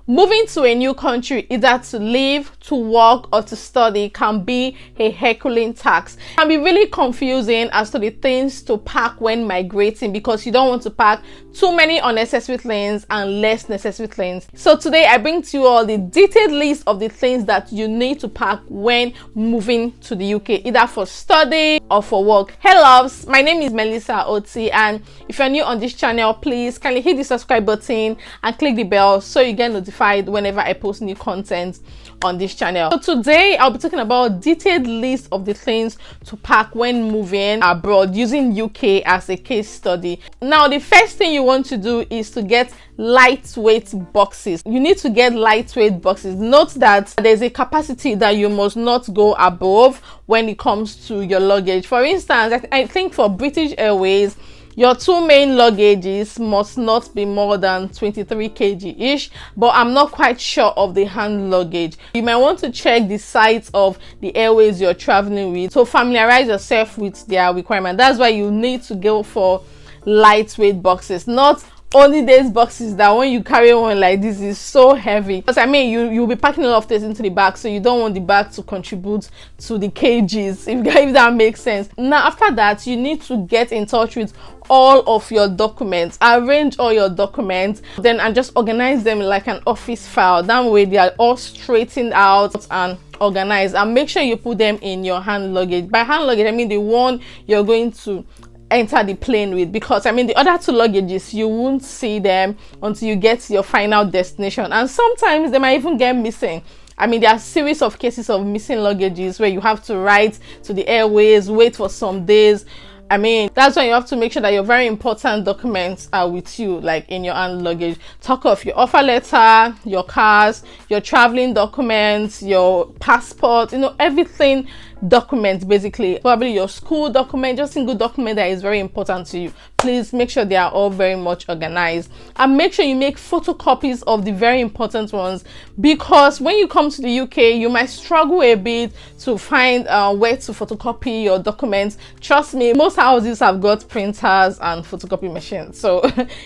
Moving to a new country, either to live, to work, or to study, can be a Herculean task. It can be really confusing as to the things to pack when migrating, because you don't want to pack too many unnecessary things and less necessary things. So today I bring to you all the detailed list of the things that you need to pack when moving to the UK, either for study or for work. Hey loves, my name is Melissa Oti, and if you're new on this channel, please kindly hit the subscribe button and click the bell so you get notified whenever I post new content on this channel. So today I'll be talking about a detailed list of the things to pack when moving abroad, using UK as a case study. Now, the first thing you want to do is to get lightweight boxes. You need to get lightweight boxes. Note that there's a capacity that you must not go above when it comes to your luggage. For instance, I think for British Airways, your two main luggages must not be more than 23 kg ish, but I'm not quite sure of the hand luggage. You might want to check the size of the airways you're traveling with, so familiarize yourself with their requirement. That's why you need to go for lightweight boxes, not only these boxes that when you carry one like this is so heavy. Because I mean, you'll be packing a lot of things into the bag, so you don't want the bag to contribute to the kgs, if that makes sense. Now after that, you need to get in touch with all of your documents, arrange all your documents, then and just organize them like an office file. That way they are all straightened out and organized, and make sure you put them in your hand luggage. By hand luggage, I mean the one you're going to enter the plane with, because I mean the other two luggages you won't see them until you get to your final destination, and sometimes they might even get missing. I mean, there are a series of cases of missing luggages where you have to write to the airways, wait for some days. I mean, that's why you have to make sure that your very important documents are with you, like in your hand luggage. Talk of your offer letter, your cars, your traveling documents, your passport, everything documents, basically. Probably your school document, just single document that is very important to you. Please make sure they are all very much organized, and make sure you make photocopies of the very important ones, because when you come to the UK you might struggle a bit to find where to photocopy your documents. Trust me, most houses have got printers and photocopy machines, so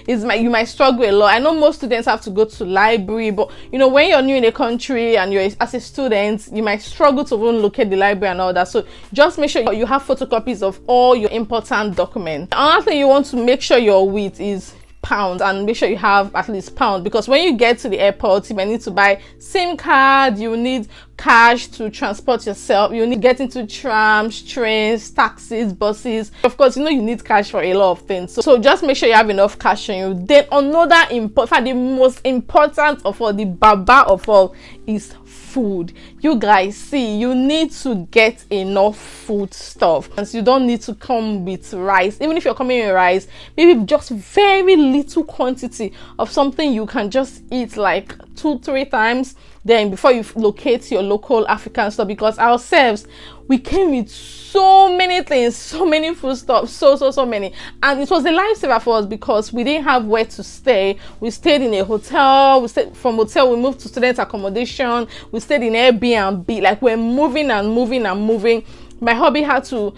you might struggle a lot. I know most students have to go to library, but when you're new in a country and you're as a student, you might struggle to even locate the library and all that. So just make sure you have photocopies of all your important documents. Another thing you want to make sure you're with is pounds, and make sure you have at least pounds, because when you get to the airport you might need to buy SIM card, you need cash to transport yourself, you need to get into trams, trains, taxis, buses. Of course, you need cash for a lot of things, so just make sure you have enough cash on you. Then another important, the most important of all, the baba of all, is food. You guys, see, you need to get enough food stuff, and so you don't need to come with rice. Even if you're coming with rice, maybe just very little quantity of something you can just eat like 2-3 times then before you locate your local African store. Because ourselves, we came with so many things, so many food stuff, so many, and it was a lifesaver for us because we didn't have where to stay. We stayed in a hotel. From hotel we moved to student accommodation. We stayed in Airbnb. Like, we're moving and moving. My hubby had to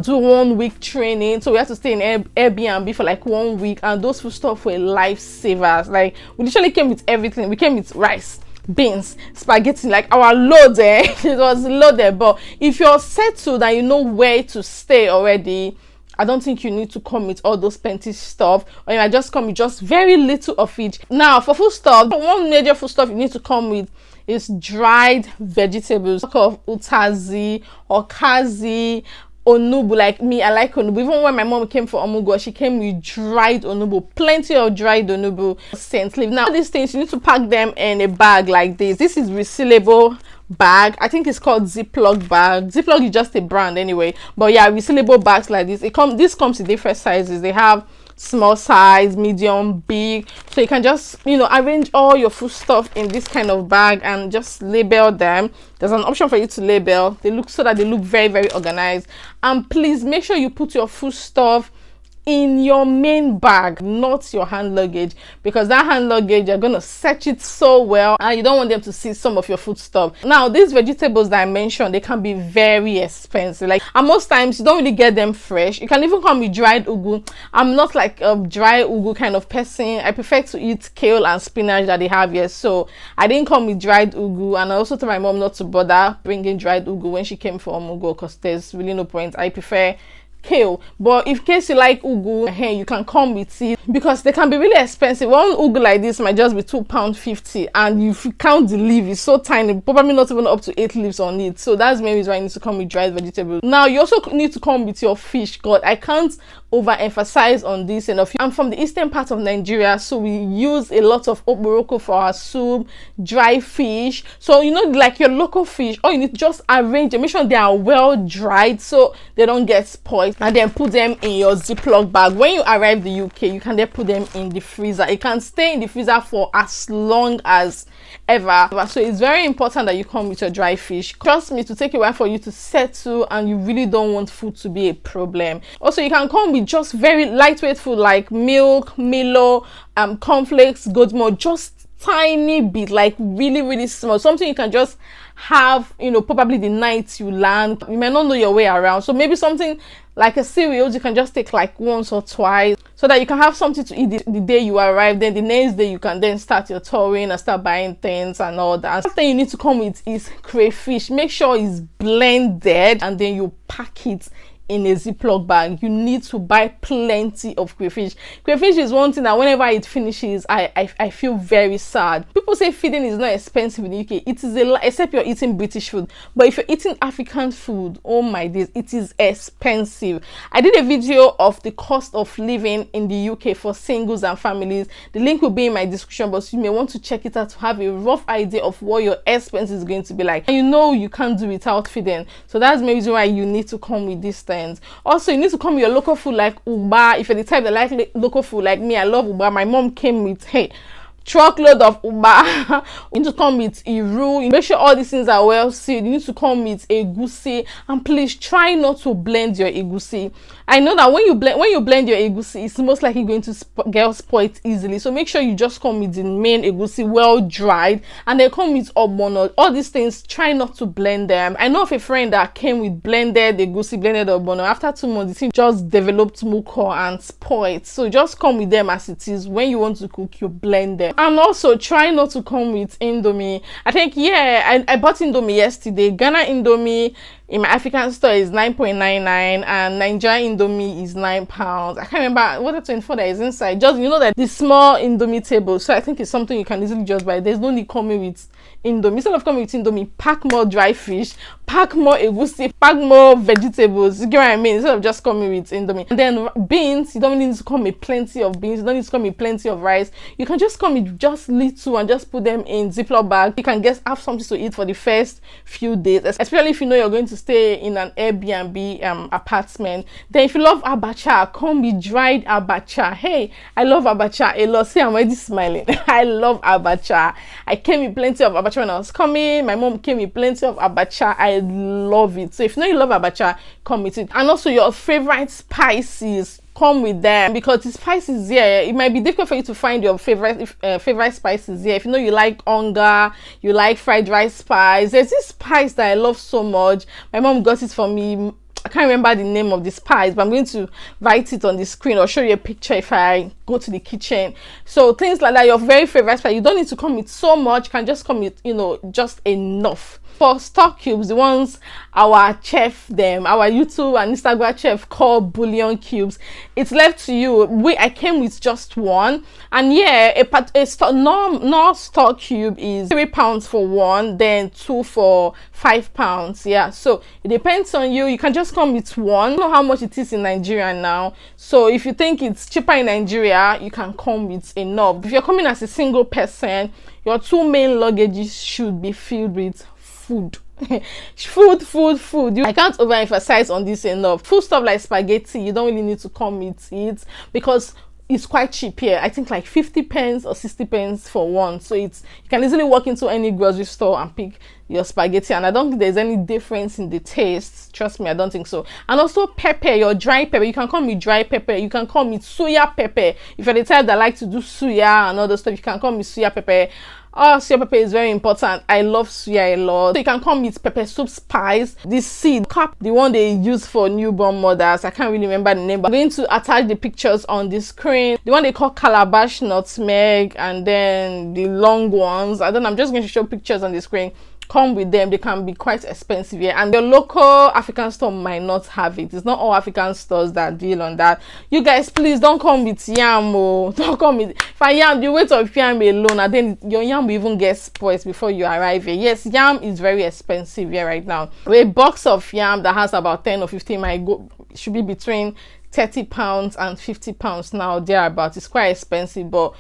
do 1 week training, so we had to stay in Airbnb for like 1 week, and those food stuff were lifesavers. Like, we literally came with everything. We came with rice, beans, spaghetti, like our load it was loaded. But if you're settled and you know where to stay already, I don't think you need to come with all those plenty stuff, or you might just come with just very little of each. Now for food stuff, one major food stuff you need to come with is dried vegetables. Talk of utazi or kazi, onubu. Like me, I like onubu. Even when my mom came for omugo, she came with dried onubu, plenty of dried onubu, scent leaf. Now these things you need to pack them in a bag like this. This is resealable bag. I think it's called Ziploc bag. Ziploc is just a brand anyway, but yeah, resealable bags like this. This comes in different sizes. They have small size, medium, big, so you can just arrange all your food stuff in this kind of bag and just label them. There's an option for you to label. They look very, very organized. And please make sure you put your food stuff in your main bag, not your hand luggage, because that hand luggage, you're gonna search it so well and you don't want them to see some of your food stuff. Now, these vegetables that I mentioned, they can be very expensive, like, and most times you don't really get them fresh. You can even come with dried ugu. I'm not like a dry ugu kind of person. I prefer to eat kale and spinach that they have here, so I didn't come with dried ugu. And I also told my mom not to bother bringing dried ugu when she came for Omugo, because there's really no point. I prefer kale. But in case you like ugu, hey, you can come with it, because they can be really expensive. One ugu like this might just be £2.50, and if you count the leaf, it's so tiny, probably not even up to 8 leaves on it. So that's maybe why you need to come with dried vegetables. Now, you also need to come with your fish. God, I can't overemphasize on this enough. I'm from the eastern part of Nigeria, so we use a lot of okporoko for our soup, dry fish. So, you know, like your local fish, all you need to just arrange them, make sure they are well dried so they don't get spoiled, and then put them in your Ziploc bag. When you arrive the UK, you can then put them in the freezer. It can stay in the freezer for as long as ever. So it's very important that you come with your dry fish. Trust me, to take a while for you to settle, and you really don't want food to be a problem. Also, you can come with just very lightweight food like milk, Milo, cornflakes, goat milk, just tiny bit, like really small, something you can just have, you know, probably the night you land. You might not know your way around, so maybe something like a cereals you can just take like once or twice, so that you can have something to eat the day you arrive. Then the next day you can then start your touring and start buying things and all that. Something you need to come with is crayfish. Make sure it's blended, and then you pack it in a Ziploc bag. You need to buy plenty of crayfish. Crayfish is one thing that whenever it finishes, I feel very sad. People say feeding is not expensive in the UK. It is except you're eating British food. But if you're eating African food, oh my days, it is expensive. I did a video of the cost of living in the UK for singles and families. The link will be in my description box. You may want to check it out to have a rough idea of what your expense is going to be like. And you know you can't do without feeding. So that's maybe reason why you need to come with these things. Also, you need to come with your local food like uba. If you're the type that like local food like me, I love uba. My mom came with, hey, truckload of uba. You need to come with iru. Make sure all these things are well sealed. You need to come with egusi, and please try not to blend your egusi. I know that when you blend your egusi, it's most likely going to get spoiled easily. So make sure you just come with the main egusi well dried, and then come with ogbono. All these things, try not to blend them. I know of a friend that came with blended egusi, blended ogbono. After 2 months, the thing just developed muco and spoiled. So just come with them as it is. When you want to cook, you blend them. And also try not to come with indomie. I think, yeah, I bought indomie yesterday. Ghana indomie in my African store is 9.99, and Nigerian indomie is £9. I can't remember what the 24 that is inside. Just, you know, that the small indomie table. So I think it's something you can easily just buy. There's no need coming with indomie. Instead of coming with indomie, pack more dry fish, pack more egusi, pack more vegetables. You get what I mean? Instead of just coming with indomie. And then beans, you don't need to come with plenty of beans. You don't need to come with plenty of rice. You can just come with just little and just put them in Ziploc bag. You can have something to eat for the first few days, especially if you know you're going to stay in an Airbnb apartment. Then if you love abacha, come with dried abacha. Hey, I love abacha a lot. See, I'm already smiling. I love abacha. I came with plenty of abacha when I was coming. My mom came with plenty of abacha. I love it. So if you know you love abacha, come with it. And also your favorite spices, come with them, because the spices here, it might be difficult for you to find your favorite spices here. If you know you like onga, you like fried rice spice, there's this spice that I love so much. My mom got it for me. I can't remember the name of the spice, but I'm going to write it on the screen or show you a picture if I go to the kitchen. So things like that, your very favorite spice, you don't need to come with so much. You can just come with, you know, just enough. For stock cubes, the ones our chef, our YouTube and Instagram chef call bouillon cubes, it's left to you. I came with just one, and yeah, a stock cube is £3 for one, then 2 for £5. Yeah, so it depends on you. You can just come with one. I don't know how much it is in Nigeria now, so if you think it's cheaper in Nigeria, you can come with enough. If you're coming as a single person, your 2 main luggages should be filled with food. food. I can't overemphasize on this enough. Food stuff like spaghetti, you don't really need to come with it, because it's quite cheap here. I think like 50 pence or 60 pence for one. So it's, you can easily walk into any grocery store and pick your spaghetti, and I don't think there's any difference in the taste. Trust me, I don't think so. And also pepper, your dry pepper, you can call me dry pepper, you can call me soya pepper. If you're the type that like to do suya and all those stuff, you can call me soya pepper. Oh, soya pepper is very important. I love soya a lot. So you can call me pepper soup spice. This seed cup, the one they use for newborn mothers, I can't really remember the name, but I'm going to attach the pictures on the screen. The one they call calabash nutmeg, and then the long ones, I don't know, I'm just going to show pictures on the screen. Come with them. They can be quite expensive here, and your local African store might not have it. It's not all African stores that deal on that. You guys, please don't come with yam. Don't come with, if I yam, you wait of yam alone, and then your yam will even get spoiled before you arrive here. Yes, yam is very expensive here right now. A box of yam that has about 10 or 15 might go, should be between 30 pounds and 50 pounds now, thereabout. It's quite expensive, but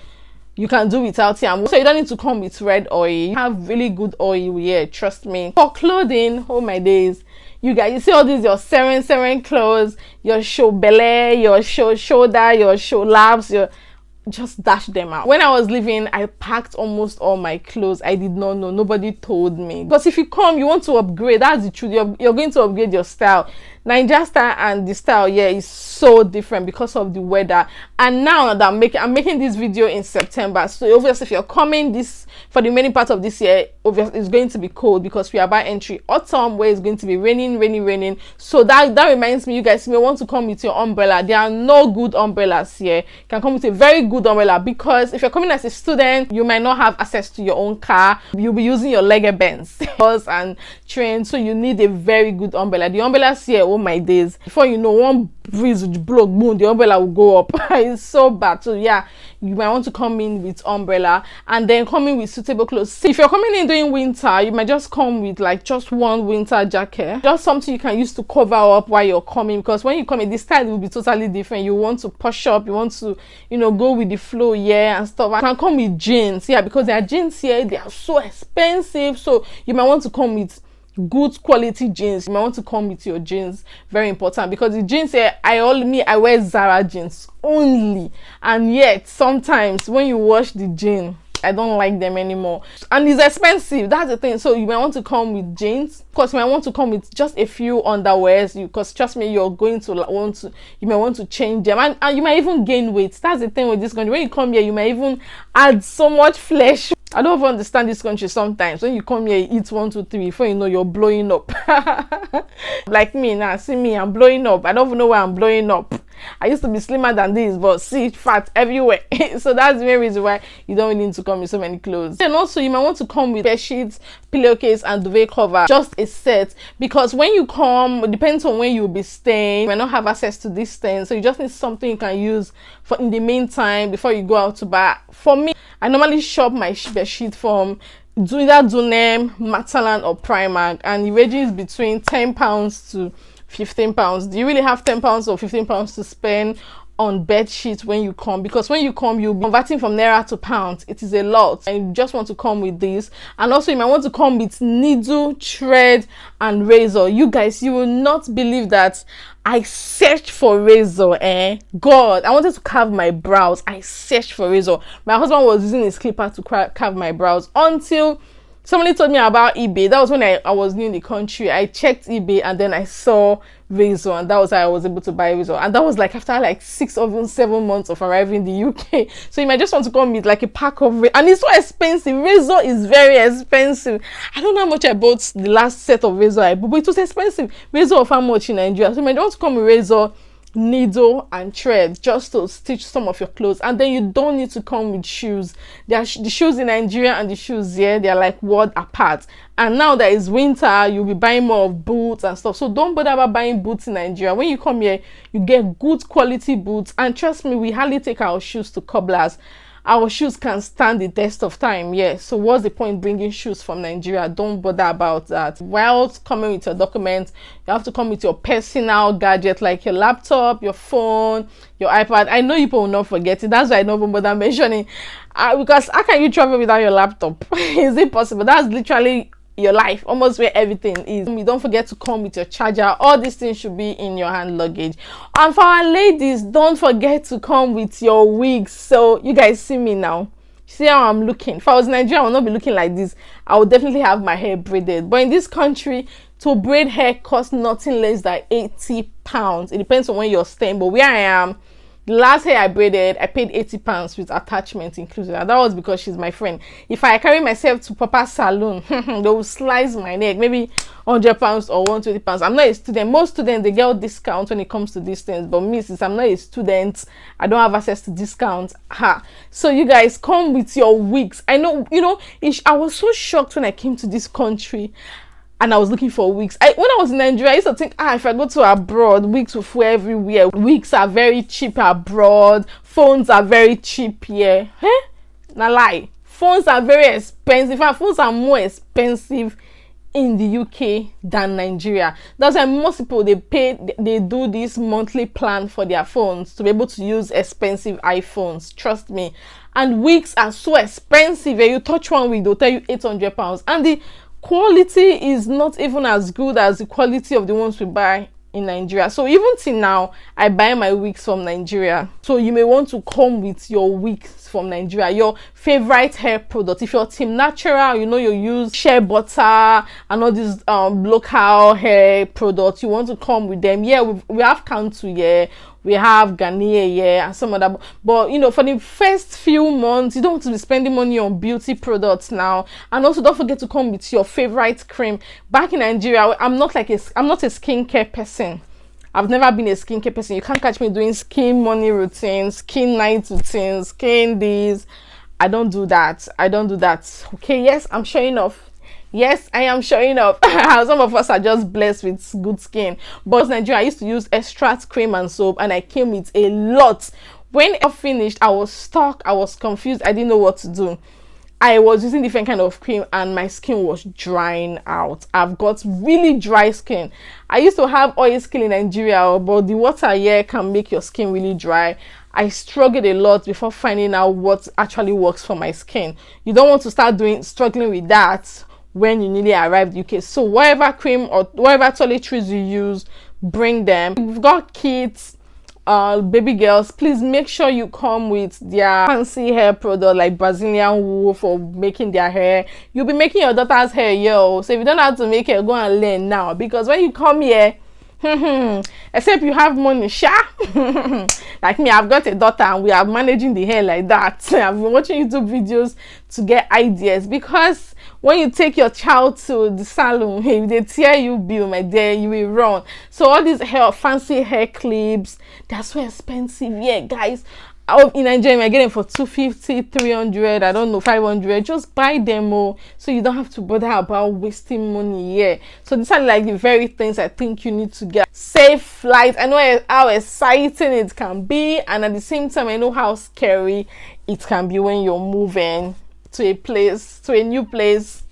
you can do without yam. So you don't need to come with red oil. You have really good oil here, trust me. For clothing, oh my days, you guys, you see all these your seren clothes, your show belly, your show shoulder, your show laps, your, just dash them out. When I was leaving, I packed almost all my clothes. I did not know, nobody told me. Because if you come, you want to upgrade, that's the truth. You're going to upgrade your style. Nigeria style and the style here is so different because of the weather. And now that I'm making this video in September, so obviously if you're coming this for the remaining part of this year, obviously it's going to be cold because we are about entry autumn, where it's going to be raining. So that reminds me, you guys may want to come with your umbrella. There are no good umbrellas here. You can come with a very good umbrella, because if you're coming as a student, you might not have access to your own car. You'll be using your leg bends bus and train, so you need a very good umbrella. The umbrellas here, oh my days, before you know, one breeze will blow, boom, the umbrella will go up. It's so bad. So yeah, you might want to come in with umbrella, and then come in with suitable clothes. See, if you're coming in during winter, you might just come with like just one winter jacket, just something you can use to cover up while you're coming, because when you come in, this style will be totally different. You want to push up, you want to, you know, go with the flow, yeah, and stuff. I can come with jeans, yeah, because there are jeans here, they are so expensive. So you might want to come with good quality jeans. You might want to come with your jeans, very important, because the jeans here, I wear Zara jeans only, and yet sometimes when you wash the jean, I don't like them anymore, and it's expensive. That's the thing. So you might want to come with jeans, because you might want to come with just a few underwears, because trust me, you're going to want to, you might want to change them, and you might even gain weight. That's the thing with this country. When you come here, you might even add so much flesh. I don't even understand this country sometimes. When you come here, you eat 1, 2, 3, before you know, you're blowing up. Like me now, see me, I'm blowing up. I don't even know why I'm blowing up. I used to be slimmer than this, but see, fat everywhere. So that's the main reason why you don't really need to come with so many clothes. And also, you might want to come with bed sheets, pillowcase, and duvet cover, just a set, because when you come, it depends on when you'll be staying. You might not have access to these things, so you just need something you can use for in the meantime before you go out to buy. For me, I normally shop my bed sheet from either Dunem, Matalan, or Primark, and it ranges between £10 to £15. Do you really have £10 or £15 to spend on bed sheets when you come? Because when you come, you'll be converting from naira to pounds. It is a lot, and you just want to come with this. And also, you might want to come with needle, thread, and razor. You guys, you will not believe that I searched for razor. God, I wanted to carve my brows. I searched for razor. My husband was using his clipper to carve my brows until somebody told me about eBay. That was when I was new in the country. I checked eBay, and then I saw razor, and that was how I was able to buy razor. And that was like after like 6 or even 7 months of arriving in the UK. So you might just want to come with like a pack of razor, and it's so expensive. Razor is very expensive. I don't know how much I bought the last set of razor I bought, but it was expensive. Razor of how much in Nigeria? So you might want to come with razor, needle, and thread, just to stitch some of your clothes. And then you don't need to come with shoes. The shoes in Nigeria and the shoes here, they're like world apart. And now that it's winter, you'll be buying more of boots and stuff. So don't bother about buying boots in Nigeria. When you come here, you get good quality boots. And trust me, we hardly take our shoes to cobblers. Our shoes can stand the test of time. Yeah, so what's the point bringing shoes from Nigeria? Don't bother about that. While coming with your documents, you have to come with your personal gadget, like your laptop, your phone, your iPad. I know people will not forget it. That's why I don't bother mentioning, because how can you travel without your laptop? Is it possible? That's literally your life, almost where everything is. You don't forget to come with your charger. All these things should be in your hand luggage. And for our ladies, don't forget to come with your wigs. So you guys see me now. See how I'm looking. If I was in Nigeria, I would not be looking like this. I would definitely have my hair braided. But in this country, to braid hair costs nothing less than 80 pounds. It depends on where you're staying. But where I am, the last hair I braided, I paid 80 pounds with attachment included. And that was because she's my friend. If I carry myself to Papa's salon, they will slice my neck. Maybe 100 pounds or 120 pounds. I'm not a student. Most students, they get discounts when it comes to these things. But me, since I'm not a student, I don't have access to discounts. So you guys come with your wigs. I know, I was so shocked when I came to this country and I was looking for wigs. When I was in Nigeria, I used to think, if I go to abroad, wigs will fall everywhere. Wigs are very cheap abroad. Phones are very cheap here. Na lie. Phones are very expensive. In fact, phones are more expensive in the UK than Nigeria. That's why most people, they do this monthly plan for their phones to be able to use expensive iPhones. Trust me. And wigs are so expensive. You touch one wig, they'll tell you 800 pounds. And the quality is not even as good as the quality of the ones we buy in Nigeria. So even till now, I buy my wigs from Nigeria. So you may want to come with your wigs from Nigeria, your favorite hair product. If you're team natural, you use shea butter and all these local hair products, you want to come with them. Yeah, we have Kantu, yeah, we have Garnier, yeah, and some other. But for the first few months, you don't want to be spending money on beauty products now. And also, don't forget to come with your favorite cream. Back in Nigeria, I'm not a skincare person. I've never been a skincare person. You can't catch me doing skin morning routines, skin night routines, skin this. I don't do that. Okay, yes, I'm showing off. Yes, I am showing off. Some of us are just blessed with good skin. But in Nigeria, I used to use extract cream and soap, and I came with a lot. When I finished, I was stuck. I was confused. I didn't know what to do. I was using different kind of cream and my skin was drying out. I've got really dry skin. I used to have oil skin in Nigeria, but the water here can make your skin really dry. I struggled a lot before finding out what actually works for my skin. You don't want to start struggling with that when you newly arrived UK. So whatever cream or whatever toiletries you use, bring them. We've got kids, baby girls, please make sure you come with their fancy hair product like Brazilian wool for making their hair. You'll be making your daughter's hair, so if you don't know how to make it, go and learn now, because when you come here, except you have money, like me, I've got a daughter and we are managing the hair like that. I've been watching YouTube videos to get ideas, because when you take your child to the salon, if they tear you bill, my dear, you will run. So all these fancy hair clips, they're so expensive. Yeah, guys, in Nigeria, I get them for 250, 300, I don't know, 500. Just buy them all, so you don't have to bother about wasting money. Yeah, so these are like the very things I think you need to get. Safe flight. I know how exciting it can be, and at the same time, I know how scary it can be when you're moving to a new place.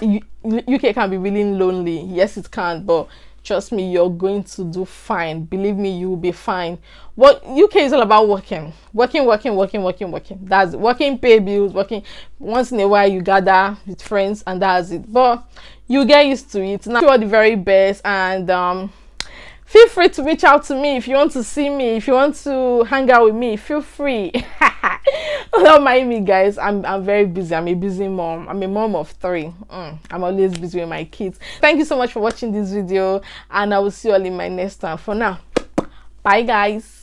UK can be really lonely. Yes, it can, but trust me, you're going to do fine. Believe me, you will be fine. What UK is all about: working. That's it. Working, pay bills, working. Once in a while, you gather with friends, and that's it. But you get used to it. Now, you're the very best, and feel free to reach out to me if you want to see me, if you want to hang out with me. Feel free. Don't mind me, guys. I'm very busy. I'm a busy mom. I'm a mom of 3. I'm always busy with my kids. Thank you so much for watching this video, and I will see you all in my next one. For now, bye, guys.